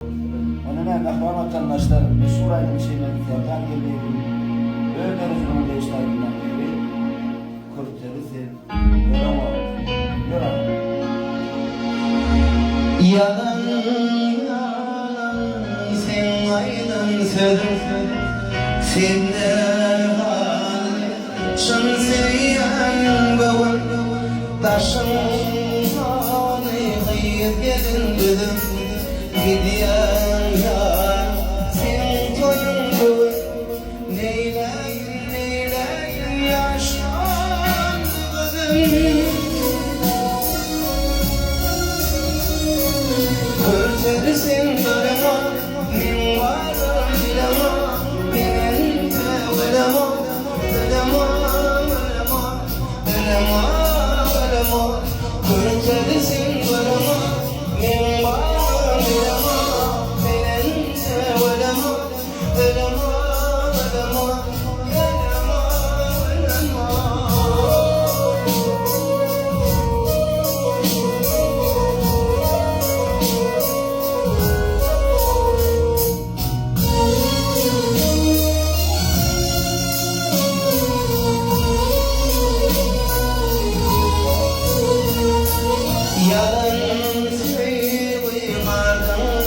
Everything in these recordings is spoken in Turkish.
Onun emekli vatandaşlar meşhur aynı şeylerden geliyor. Öyle rüzgârın değiştiğinden beri kurtları sen yorama. Yalan yalan sen aydan sözüm senden hali şun seviyen bavul taşın hali hayır gelin dedim gidiyen yar sen toyun bavul neyleyin neyleyin yaşlandım. Kurtarırsın durma, min varım bilama, benim tevelama, ölema, ölema, ölema, ölema. Kurtarırsın durma, min varım bilama, benim tevelama, ölema, ölema, ölema, ölema. Yalan söylemedim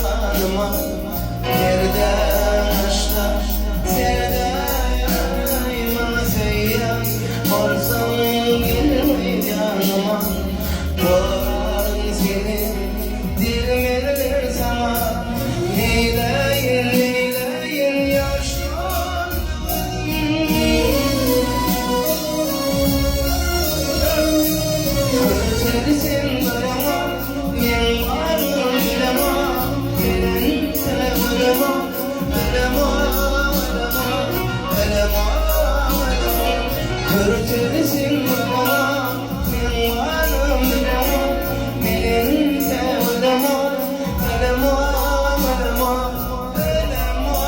hanıma yerden aşlar sevdayıma seyyan olsam gelmeydi yanıma doğran seni dilmeler sana neyleyin neyleyin yaşlandım. Kurtarırsın durma, min varım bilema, benim tevelama, ölema, ölema, ölema, ölema. Kurtarırsın durma, min varım bilema, benim tevelama, ölema, ölema, ölema.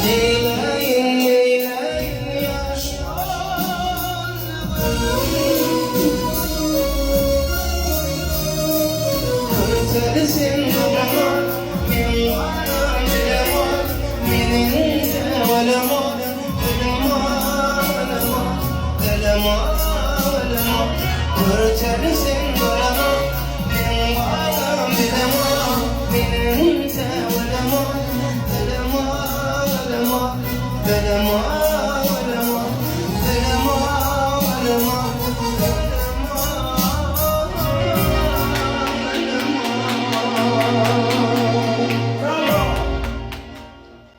Neyleyin neyleyin yaşlandım. Kurtarırsın durma, min varım bilema, benim tevelama, ölema, ölema, ölema, ölema. Kurtarırsın durma, min varım bilema, benim tevelama, ölema, ölema, ölema.